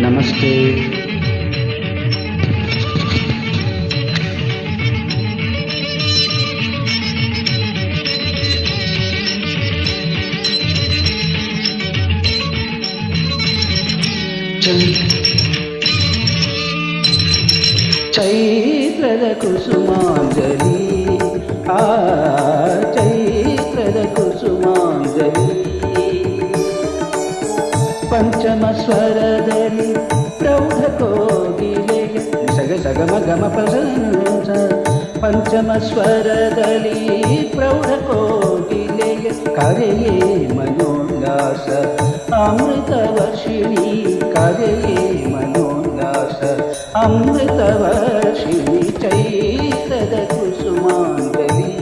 ನಮಸ್ತೆ. ಚೈತ್ರದ ಕುಸುಮಾಂಜಲಿ, ಆ ಚೈತ್ರದ ಕುಸುಮಾಂಜಲಿ, ಪಂಚಮ ಸ್ವರದಲ್ಲಿ ಪ್ರೌಢ ಕೋಗಿಲೆಯ ಸಗ ಸಗಮ ಗಮ ಪಸಂಸ, ಪಂಚಮ ಸ್ವರದಲ್ಲಿ ಪ್ರೌಢ ಕೋಗಿಲೆಯ ಕರೆಯೇ ಮನೋಲ್ಲಾಸ ಅಮೃತ ವರ್ಷಿಣಿ, ಕರೆಯೇ ಮನೋಲ್ಲಾಸ ಅಮೃತ ವರ್ಷಿಣಿ. ಚೈತ್ರದ ಕುಸುಮಾಂಜಲಿ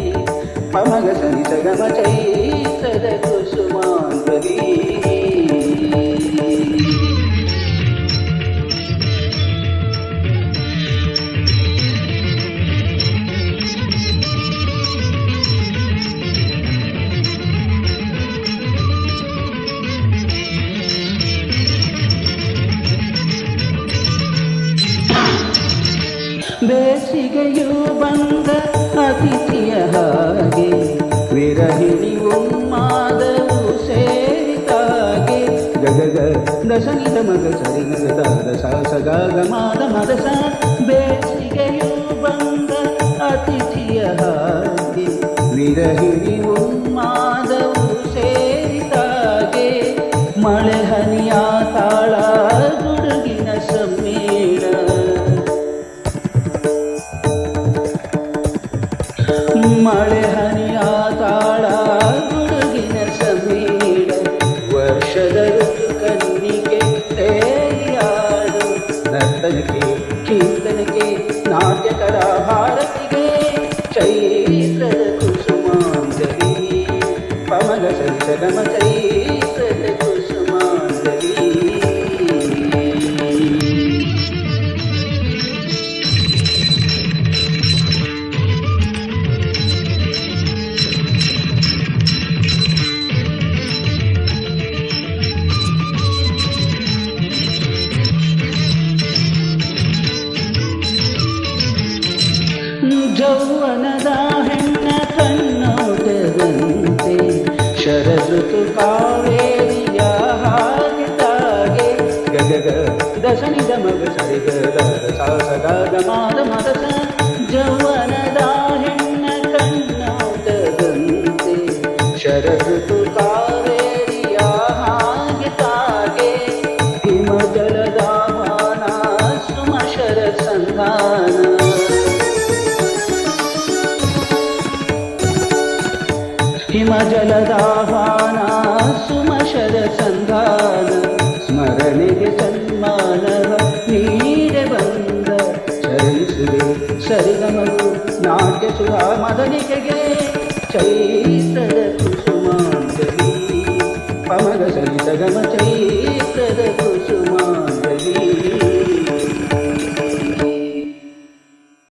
ಪಮಗ ಸನಿ ಸಗಮ, ಚೈತ್ರದ ಕುಸುಮಾಂಜಲಿ. ಬೇಸಿಗೆಯು ಬಂದ ಅತಿಥಿಯ ಹಾಗೆ, ವಿರಹಿಣಿ ಉನ್ಮಾದವು ಸೇರಿತಾಗೆ, ಗಗಗ ದಶನಿತ ಮಗ ಸರಿ ಗದ ಸ ಗ ಮಾದ ಮದಸ. ಬೇಸಿಗೆಯು ಬಂದ ಅತಿಥಿಯ ಹಾಗೆ, ವಿರಹಿಣಿ ಉನ್ಮಾದವು ಸೇರಿತಾಗೆ, ಮಳೆ ಹನಿಯ ತಾಳ ಗುಡುಗಿನ ಸಮ್ಮೇಳ, ಮಳೆ ಹನಿಯ ತಾಳ ಗುಡುಗಿನ ಸಮೀಡ, ವರ್ಷದ ಋತು ಕಣ್ಣಿಗೆ ತೇಲಿಯಾಡು, ನರ್ತನಕ್ಕೆ ಕೀರ್ತನಕ್ಕೆ ನಾಟ್ಯಕರ ಭಾರತಿಗೆ, ಚೈತ್ರದ ಕುಸುಮಾಂಜಲಿ ಪಮಗ ಸರಿಸಗಮ, ಚೈತ್ರದ ಕುಸುಮಾಂಜಲಿ. ಜೌವನದ ಹೆಣ್ಣ ಕಣ್ಣೋಟದಂತೆ, ಶರಋತು ಕಾವೇರಿಯ ಹಾಗೆ, ಗಗಗ ದಶನಿದ ಮಗ ಸರಿಗದ ಸಾಸಗಾದ ಮಾದ ಮದಸ. ಜೌವನದ ಹೆಣ್ಣ ಕಣ್ಣೋಟದಂತೆ, ಶರಋತು ಕಾವೇರಿಯ ಹಾಗೆ, ಹಿಮಜಲದ ಮಾನ ಸುಮಶರ ಸಂಧಾನ, ಹಿಮಜಲದಾಹ್ವಾನ ಸುಮಶರ ಸಂಧಾನ, ಸ್ಮರಣೆಗೆ ಸನ್ಮಾನವ ನೀಡೆ ಬಂದ, ಚರಿಸುವೆ ಸರಿಗಮವು ನಾಟ್ಯ ಸುರ ಮದನಿಕೆಗೆ, ಚೈತ್ರದ ಕುಸುಮಾಂಜಲಿ ಪಮಗ ಸರಿಸಗಮ,